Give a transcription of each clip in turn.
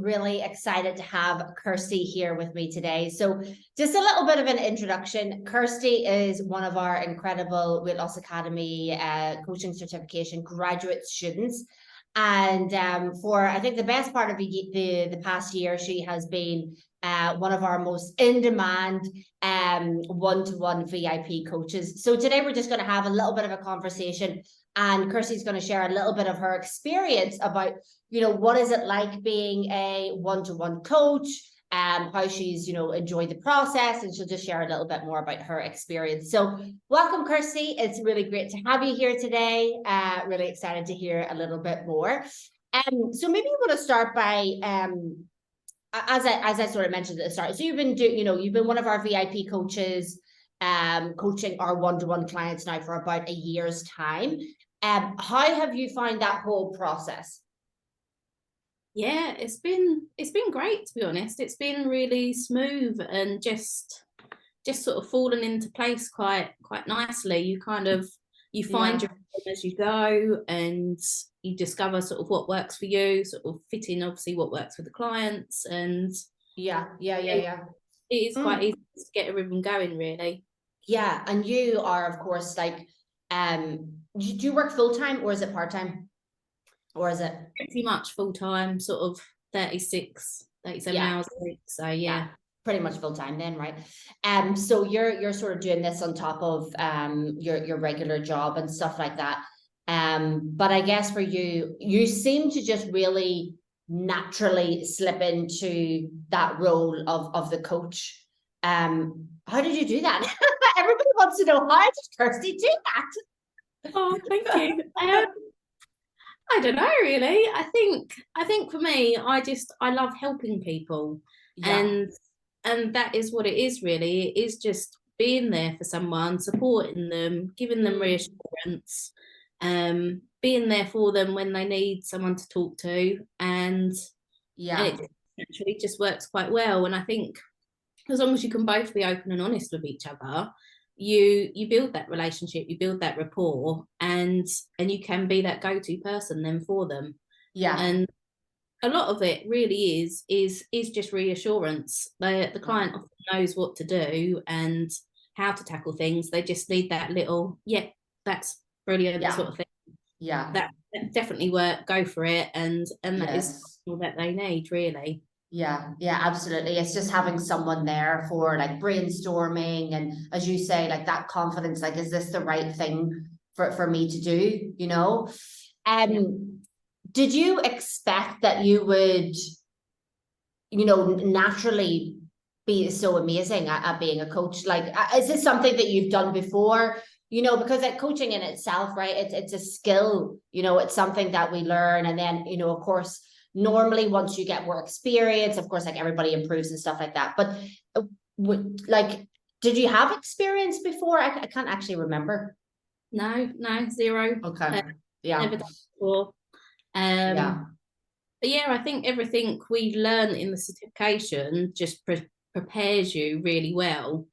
really excited to have Kirsty here with me today. So just a little bit of an introduction. Kirsty is one of our incredible Weight Loss Academy coaching certification graduate students. And for, I think, the best part of the past year, she has been one of our most in-demand one-to-one VIP coaches. So today we're just going to have a little bit of a conversation, and Kirsty's going to share a little bit of her experience about, what is it like being a one-to-one coach, how she's, enjoyed the process, and she'll just share a little bit more about her experience. So welcome, Kirsty. It's really great to have you here today. Really excited to hear a little bit more. So maybe you want to start by, as I sort of mentioned at the start, so you've been you've been one of our VIP coaches, coaching our one-to-one clients now for about a year's time. How have you found that whole process? Yeah, it's been great, to be honest. It's been really smooth and just sort of fallen into place quite nicely. You find your rhythm as you go, and you discover sort of what works for you, sort of fit in obviously what works for the clients, and it is quite easy to get a rhythm going, really. Yeah, and you are, of course, like, do you work full-time, or is it part-time? Or is it pretty much full-time, sort of 36, 37 hours a week? So yeah, pretty much full-time then, right? So you're sort of doing this on top of your regular job and stuff like that. But I guess for you seem to just really naturally slip into that role of the coach. How did you do that? Everybody wants to know, how did Kirsty do that? Oh, thank you. I don't know, really. I think for me, I love helping people, and that is what it is, really. It is just being there for someone, supporting them, giving them reassurance, being there for them when they need someone to talk to, and it actually just works quite well. And I think as long as you can both be open and honest with each other, you build that relationship, you build that rapport, and you can be that go-to person then for them. And a lot of it really is just reassurance. The client often knows what to do and how to tackle things. They just need that little, that's brilliant sort of thing. That definitely work, go for it, and that is all that they need, really. Yeah, absolutely. It's just having someone there for like brainstorming, and as you say, like that confidence, like, is this the right thing for me to do, Did you expect that you would, naturally be so amazing at being a coach? Like, is this something that you've done before? Because like coaching in itself, right, it's a skill, it's something that we learn, and then, of course, normally once you get more experience, of course, like everybody improves and stuff like that. But like, did you have experience before? I can't actually remember. No, zero. Okay. Never done before. But I think everything we learn in the certification just prepares you really well.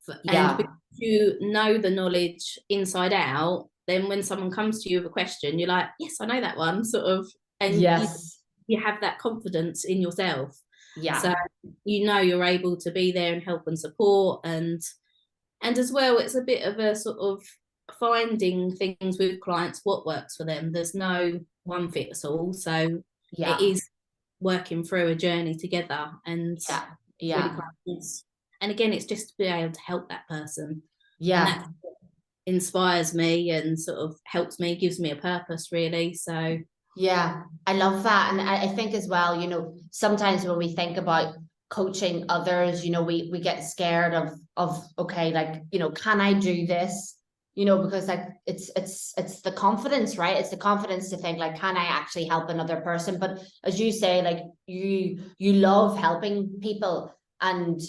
And because you know the knowledge inside out, then when someone comes to you with a question, you're like, yes, I know that one, sort of. And you have that confidence in yourself. So you're able to be there and help and support, and as well, it's a bit of a sort of finding things with clients, what works for them. There's no one fits all, so it is working through a journey together, and really and again, it's just to be able to help that person, and that inspires me and sort of helps me, gives me a purpose, really. So I love that. And I think as well, sometimes when we think about coaching others, we get scared of okay, like, can I do this? Because like it's the confidence, right? It's the confidence to think like, can I actually help another person? But as you say, like you love helping people, and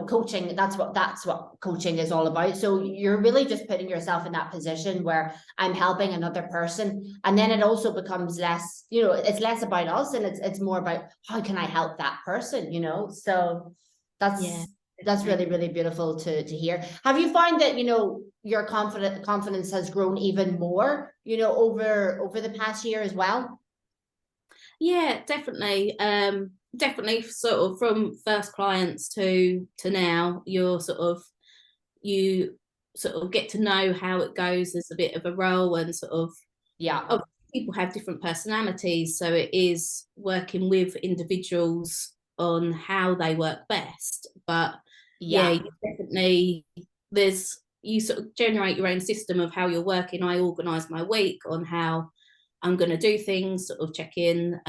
coaching, that's what coaching is all about. So you're really just putting yourself in that position where I'm helping another person, and then it also becomes less, it's less about us, and it's more about how can I help that person, so that's really, really beautiful to hear. Have you found that your confidence has grown even more over the past year as well? Yeah, definitely. Definitely sort of from first clients to now, you sort of get to know how it goes as a bit of a role, and sort of Yeah. people have different personalities, so it is working with individuals on how they work best. But yeah, Yeah. you definitely, you sort of generate your own system of how you're working. I organise my week on how I'm going to do things, sort of check in,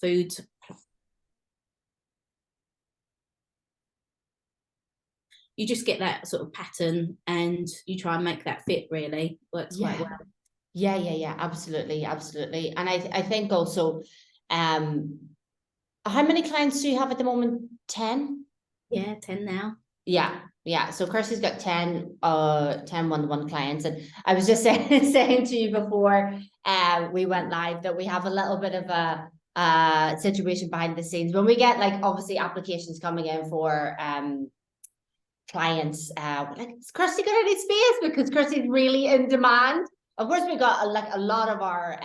food. You just get that sort of pattern and you try and make that fit, really. Works quite Yeah. well. Yeah. Absolutely. Absolutely. And I think also, how many clients do you have at the moment? 10? Yeah, 10 now. Yeah. So Kirsty's got 10 one-to-one clients. And I was just saying to you before we went live that we have a little bit of a situation behind the scenes when we get, like, obviously applications coming in for clients. Like, is Kirsty got any space? Because Kirsty's really in demand. Of course, we got like a lot of our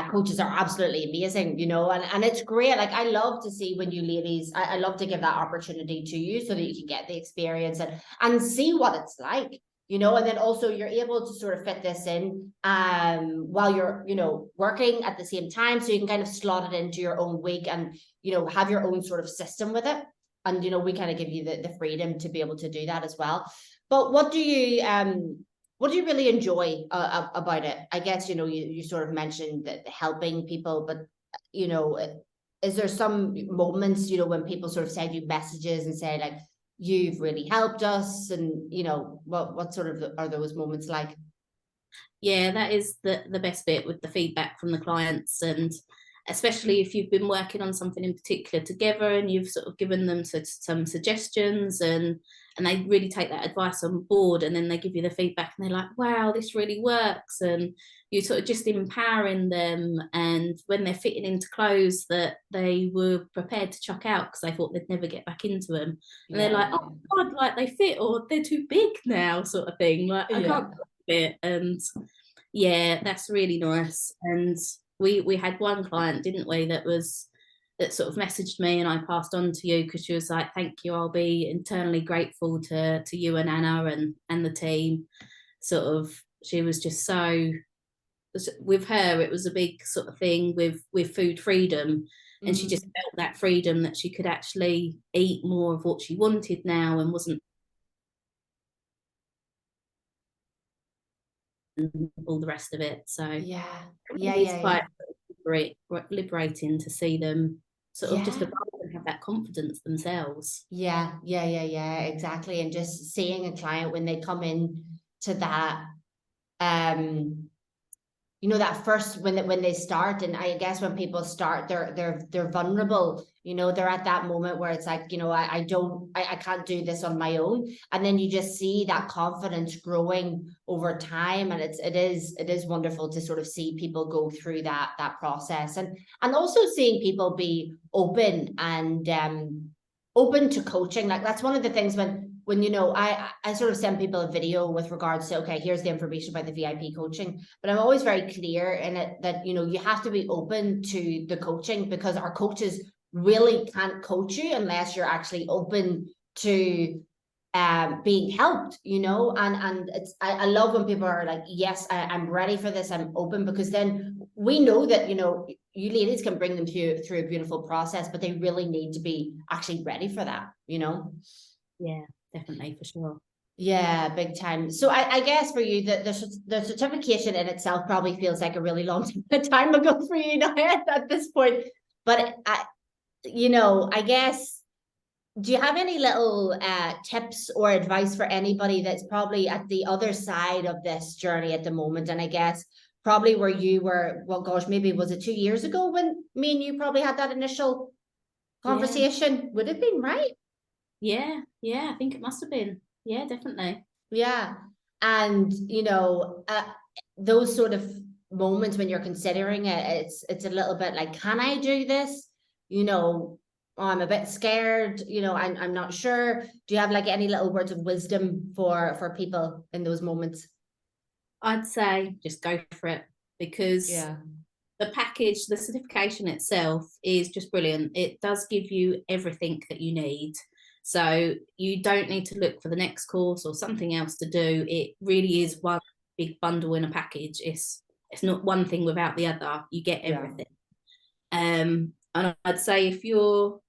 coaches are absolutely amazing, you know, and it's great. Like, I love to see when you ladies, I love to give that opportunity to you so that you can get the experience and see what it's like, you know, and then also you're able to sort of fit this in while you're, you know, working at the same time, so you can kind of slot it into your own week and, you know, have your own sort of system with it. And, you know, we kind of give you the freedom to be able to do that as well. But what do you really enjoy about it? I guess, you know, you sort of mentioned that helping people, but, you know, is there some moments, you know, when people sort of send you messages and say, like, you've really helped us, and, you know, what sort of are those moments like? Yeah, that is the best bit, with the feedback from the clients, and especially if you've been working on something in particular together and you've sort of given them some suggestions, and they really take that advice on board, and then they give you the feedback and they're like, wow, this really works, and you sort of just empowering them, and when they're fitting into clothes that they were prepared to chuck out because they thought they'd never get back into them, and they're like, oh God, like they fit, or they're too big now, sort of thing, like I can't fit. And yeah, that's really nice. And we had one client, didn't we, that sort of messaged me, and I passed on to you because she was like, thank you, I'll be eternally grateful to you and Anna and the team. Sort of, she was just so, with her, it was a big sort of thing with food freedom, and she just felt that freedom that she could actually eat more of what she wanted now and wasn't all the rest of it. So it's quite liberating to see them sort of just evolve and have that confidence themselves. Yeah, exactly. And just seeing a client when they come in to that, you know, that first when they start, and I guess when people start, they're vulnerable, you know, they're at that moment where it's like, you know, I can't do this on my own. And then you just see that confidence growing over time. And it is wonderful to sort of see people go through that process, and also seeing people be open and open to coaching. Like, that's one of the things when, you know, I sort of send people a video with regards to, okay, here's the information about the VIP coaching, but I'm always very clear in it that, you know, you have to be open to the coaching, because our coaches really can't coach you unless you're actually open to being helped, you know. And it's I love when people are like, yes, I'm ready for this, I'm open, because then we know that, you know, you ladies can bring them through a beautiful process, but they really need to be actually ready for that, you know. Yeah, definitely, for sure. Yeah, big time. So I guess for you, the certification in itself probably feels like a really long time ago for you now at this point. But you know, I guess, do you have any little tips or advice for anybody that's probably at the other side of this journey at the moment? And I guess probably where you were, well, gosh, maybe was it 2 years ago when me and you probably had that initial conversation? Would it have been right? Yeah, I think it must have been. Yeah, definitely. Yeah. And, you know, those sort of moments when you're considering it, it's a little bit like, can I do this? You know, oh, I'm a bit scared, you know, I'm not sure. Do you have like any little words of wisdom for people in those moments? I'd say just go for it, because Yeah. the package, the certification itself is just brilliant. It does give you everything that you need. So you don't need to look for the next course or something else to do. It really is one big bundle in a package. It's not one thing without the other. You get everything. And I'd say if you're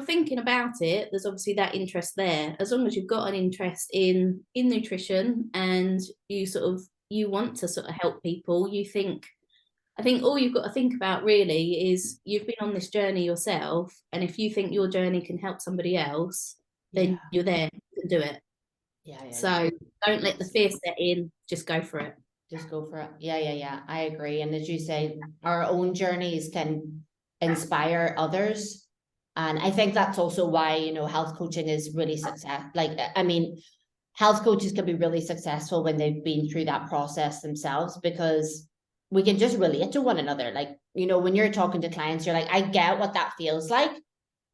thinking about it, there's obviously that interest there. As long as you've got an interest in nutrition and you want to sort of help people, I think all you've got to think about really is you've been on this journey yourself, and if you think your journey can help somebody else, then you're there, you can do it. So don't let the fear set in, just go for it. Just go for it. Yeah. I agree. And as you say, our own journeys can inspire others. And I think that's also why, you know, health coaching is really successful. Like, I mean, health coaches can be really successful when they've been through that process themselves, because we can just relate to one another. Like, you know, when you're talking to clients, you're like, I get what that feels like.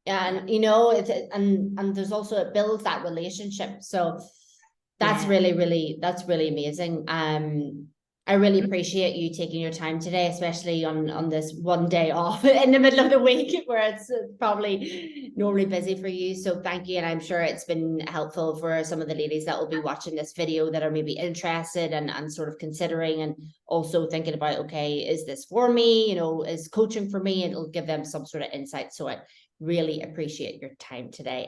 And, you know, and there's also, it builds that relationship. So that's that's really amazing. I really appreciate you taking your time today, especially on this one day off in the middle of the week where it's probably normally busy for you. So thank you. And I'm sure it's been helpful for some of the ladies that will be watching this video that are maybe interested and sort of considering and also thinking about, okay, is this for me? You know, is coaching for me? And it'll give them some sort of insight. So I really appreciate your time today.